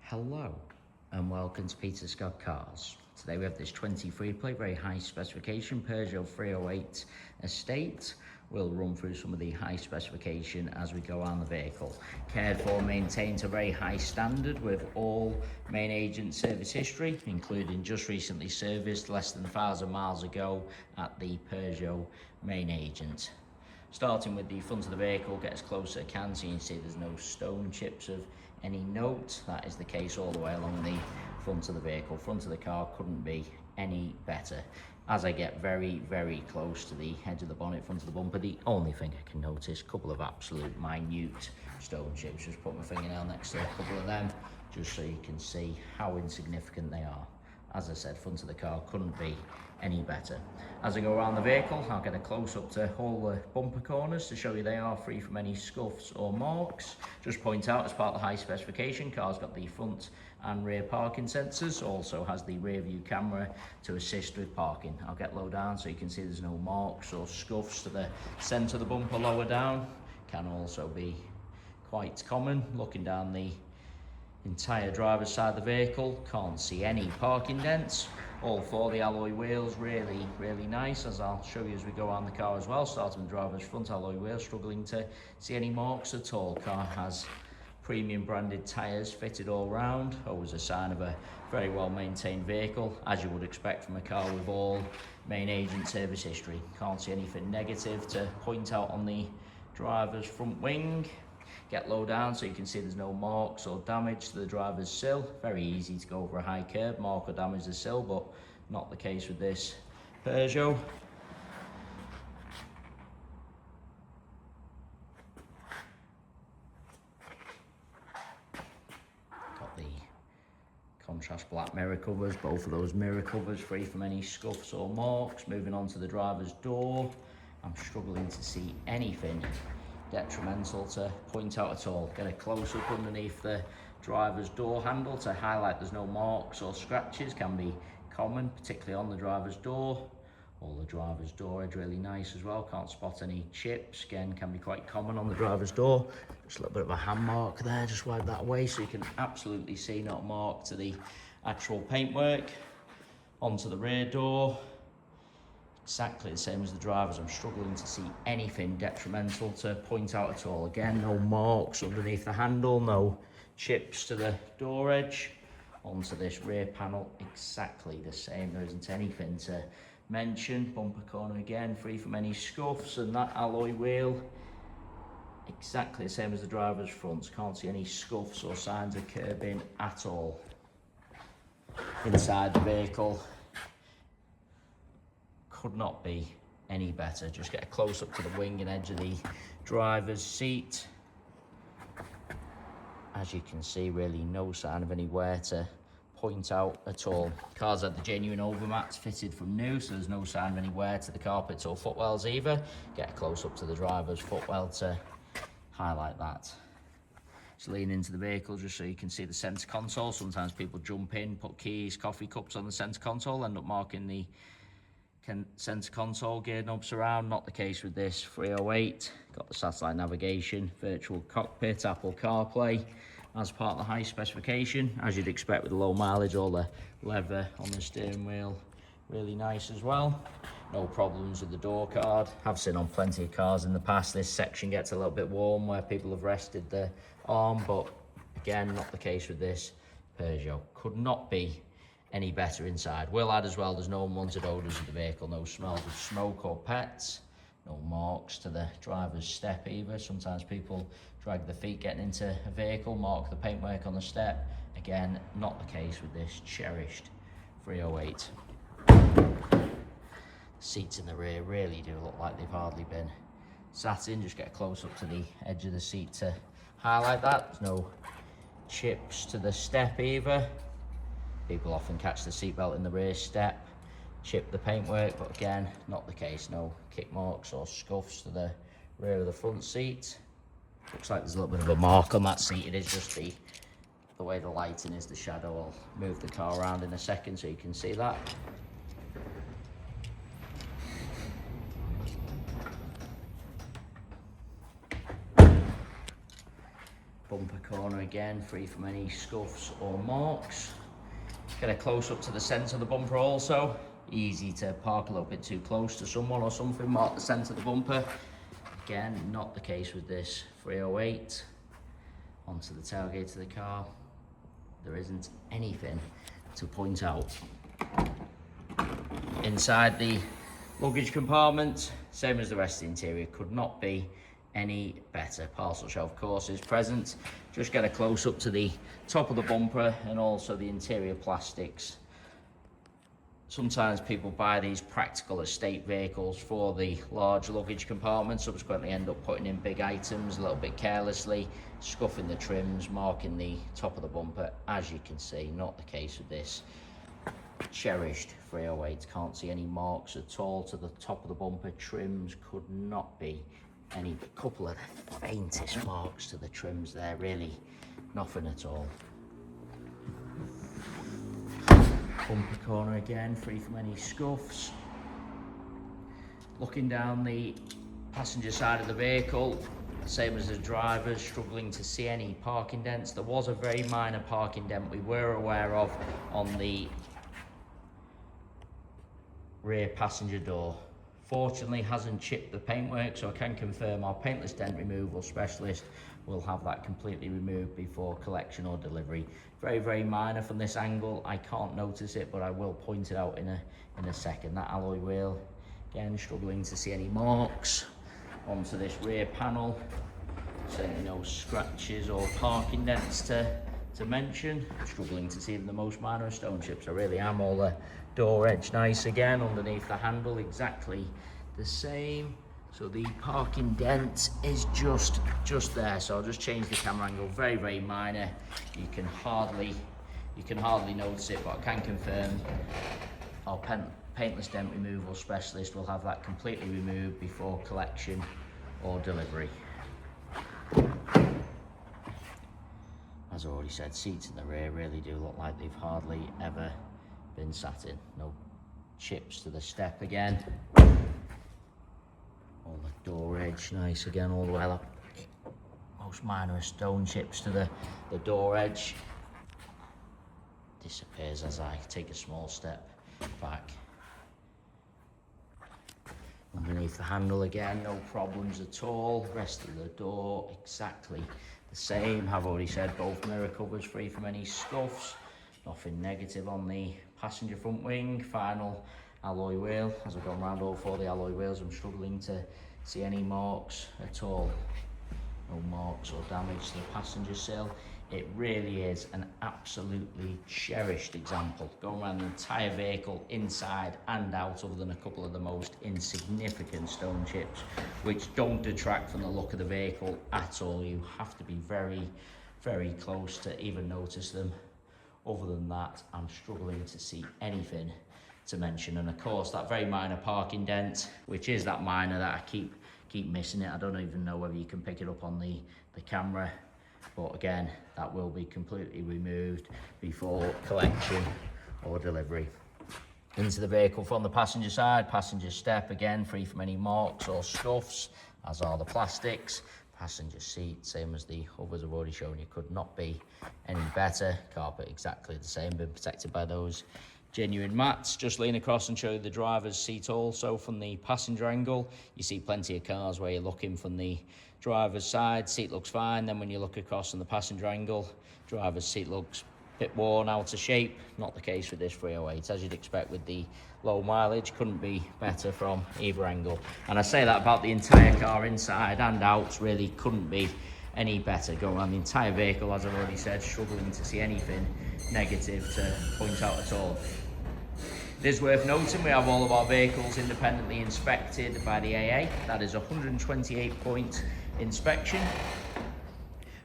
Hello and welcome to Peter Scott Cars. Today we have this 23 plate, very high specification Peugeot 308 Estate. We'll run through some of the high specification as we go around the vehicle. Cared for, maintained to a very high standard with all main agent service history, including just recently serviced less than 1,000 miles ago at the Peugeot main agent. Starting with the front of the vehicle, get as close as I can so you can see there's no stone chips of any note. That is the case all the way along the front of the vehicle. Front of the car couldn't be any better. As I get very, very close to the edge of the bonnet, front of the bumper, the only thing I can notice, a couple of absolute minute stone chips. Just put my fingernail next to a couple of them, just so you can see how insignificant they are. As I said, front of the car couldn't be any better. As I go around the vehicle, I'll get a close-up to all the bumper corners to show you they are free from any scuffs or marks. Just point out, as part of the high specification, car's got the front and rear parking sensors, also has the rear view camera to assist with parking. I'll get low down so you can see there's no marks or scuffs to the centre of the bumper. Lower down can also be quite common. Looking down the entire driver's side of the vehicle, can't see any parking dents. All four, the alloy wheels, really nice, as I'll show you as we go around the car as well. Starting with the driver's front alloy wheels, struggling to see any marks at all. Car has premium branded tyres fitted all round, always a sign of a very well maintained vehicle, as you would expect from a car with all main agent service history. Can't see anything negative to point out on the driver's front wing. Get low down so you can see there's no marks or damage to the driver's sill. Very easy to go over a high curb, mark or damage the sill, but not the case with this Peugeot. Got the contrast black mirror covers, both of those mirror covers free from any scuffs or marks. Moving on to the driver's door, I'm struggling to see anything detrimental to point out at all. Get a close-up underneath the driver's door handle to highlight there's no marks or scratches. Can be common, particularly on the driver's door. All the driver's door edge really nice as well. Can't spot any chips. Again, can be quite common on the driver's door. Just a little bit of a hand mark there. Just wipe that away so you can absolutely see not a mark to the actual paintwork. Onto the rear door. Exactly the same as the driver's. I'm struggling to see anything detrimental to point out at all. Again, no marks underneath the handle, no chips to the door edge. Onto this rear panel, exactly the same. There isn't anything to mention. Bumper corner again, free from any scuffs, and that alloy wheel, exactly the same as the driver's front. Can't see any scuffs or signs of curbing at all. Inside the vehicle, could not be any better. Just get a close up to the wing and edge of the driver's seat. As you can see, really no sign of any wear to point out at all. Car's had the genuine overmats fitted from new, so there's no sign of any wear to the carpets or footwells either. Get a close up to the driver's footwell to highlight that. Just lean into the vehicle just so you can see the centre console. Sometimes people jump in, put keys, coffee cups on the centre console, end up marking the centre console, gear knobs around. Not the case with this 308. Got the satellite navigation, virtual cockpit, Apple CarPlay as part of the high specification. As you'd expect with the low mileage, all the leather on the steering wheel, really nice as well. No problems with the door card. I've seen on plenty of cars in the past, this section gets a little bit warm where people have rested the arm, but again, not the case with this Peugeot. Could not be any better inside. Will add as well, there's no unwanted odours of the vehicle, no smells of smoke or pets, no marks to the driver's step either. Sometimes people drag their feet getting into a vehicle, mark the paintwork on the step. Again, not the case with this cherished 308. Seats in the rear really do look like they've hardly been sat in. Just get a close up to the edge of the seat to highlight that. There's no chips to the step either. People often catch the seatbelt in the rear step, chip the paintwork, but again, not the case. No kick marks or scuffs to the rear of the front seat. Looks like there's a little bit of a mark on that seat. It is just the way the lighting is, the shadow. I'll move the car around in a second so you can see that. Bumper corner again, free from any scuffs or marks. Get a close up to the centre of the bumper also. Easy to park a little bit too close to someone or something, mark the centre of the bumper. Again, not the case with this 308. Onto the tailgate of the car. There isn't anything to point out. Inside the luggage compartment, same as the rest of the interior, could not be any better. Parcel shelf, of course, is present. Just get a close up to the top of the bumper and also the interior plastics. Sometimes people buy these practical estate vehicles for the large luggage compartment, subsequently end up putting in big items a little bit carelessly, scuffing the trims, marking the top of the bumper. As you can see, not the case with this cherished 308. Can't see any marks at all to the top of the bumper. Trims could not be any, couple of the faintest marks to the trims there, really nothing at all. Bumper corner again, free from any scuffs. Looking down the passenger side of the vehicle, same as the driver's, struggling to see any parking dents. There was a very minor parking dent we were aware of on the rear passenger door. Fortunately, hasn't chipped the paintwork, so I can confirm our paintless dent removal specialist will have that completely removed before collection or delivery. Very, very minor from this angle. I can't notice it, but I will point it out in a second. That alloy wheel, again, struggling to see any marks. Onto this rear panel, certainly no scratches or parking dents to mention. Struggling to see even the most minor stone chips. I really am. All the door edge nice again, underneath the handle exactly the same. So the parking dent is just there. So I'll just change the camera angle. Very, very minor. You can hardly notice it, but I can confirm our paintless dent removal specialist will have that completely removed before collection or delivery. As I already said, seats in the rear really do look like they've hardly ever been sat in. No chips to the step again. All the door edge nice again, all the way up. Most minor stone chips to the door edge. Disappears as I take a small step back. Underneath the handle again, no problems at all. Rest of the door exactly the same. I've already said both mirror covers free from any scuffs. Nothing negative on the passenger front wing. Final alloy wheel. As I've gone around all four of the alloy wheels, I'm struggling to see any marks at all. No marks or damage to the passenger sill. It really is an absolutely cherished example. Going around the entire vehicle, inside and out, other than a couple of the most insignificant stone chips, which don't detract from the look of the vehicle at all. You have to be very, very close to even notice them. Other than that, I'm struggling to see anything to mention. And of course, that very minor parking dent, which is that minor that I keep missing it. I don't even know whether you can pick it up on the camera. But again, that will be completely removed before collection or delivery. Into the vehicle from the passenger side, passenger step again, free from any marks or scuffs, as are the plastics. Passenger seat, same as the others I've already shown you, could not be any better. Carpet exactly the same, been protected by those genuine mats. Just lean across and show you the driver's seat also from the passenger angle. You see plenty of cars where you're looking from the driver's side, seat looks fine. Then when you look across on the passenger angle, driver's seat looks a bit worn out of shape. Not the case with this 308, as you'd expect with the low mileage. Couldn't be better from either angle. And I say that about the entire car, inside and out, really couldn't be any better. Going around the entire vehicle, as I've already said, struggling to see anything negative to point out at all. It is worth noting we have all of our vehicles independently inspected by the AA. That is a 128-point inspection,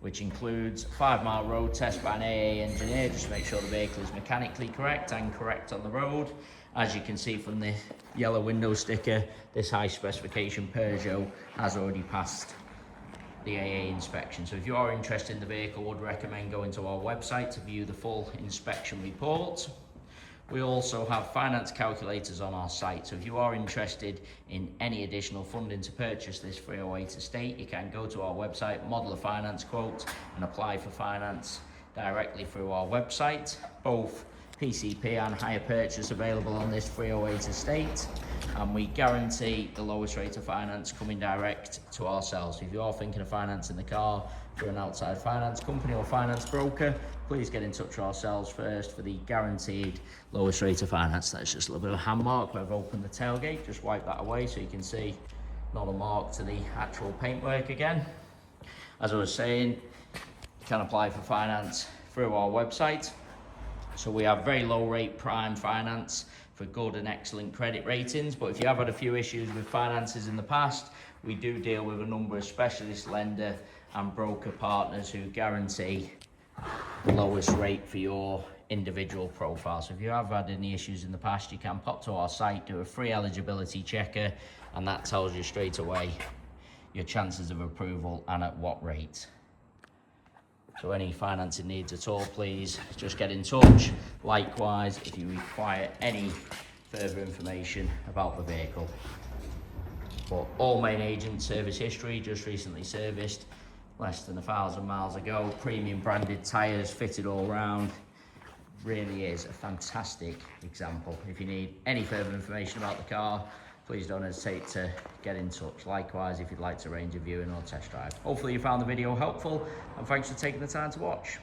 which includes a 5-mile road test by an AA engineer, just to make sure the vehicle is mechanically correct and correct on the road. As you can see from the yellow window sticker, this high specification Peugeot has already passed the AA inspection. So if you are interested in the vehicle, I would recommend going to our website to view the full inspection report. We also have finance calculators on our site, so if you are interested in any additional funding to purchase this 308 estate, you can go to our website, model a finance quote, and apply for finance directly through our website. Both PCP and hire purchase available on this 308 estate, and we guarantee the lowest rate of finance coming direct to ourselves. If you are thinking of financing the car through an outside finance company or finance broker, please get in touch with ourselves first for the guaranteed lowest rate of finance. That's just a little bit of a hand mark where I've opened the tailgate. Just wipe that away so you can see not a mark to the actual paintwork again. As I was saying, you can apply for finance through our website. So we have very low rate prime finance for good and excellent credit ratings, but if you have had a few issues with finances in the past, we do deal with a number of specialist lender and broker partners who guarantee the lowest rate for your individual profile. So if you have had any issues in the past, you can pop to our site, do a free eligibility checker, and that tells you straight away your chances of approval and at what rate. So any financing needs at all, please just get in touch. Likewise, if you require any further information about the vehicle. But all main agent service history, just recently serviced, less than 1,000 miles ago, premium branded tyres fitted all round. Really is a fantastic example. If you need any further information about the car, please don't hesitate to get in touch. Likewise, if you'd like to arrange a viewing or test drive. Hopefully you found the video helpful, and thanks for taking the time to watch.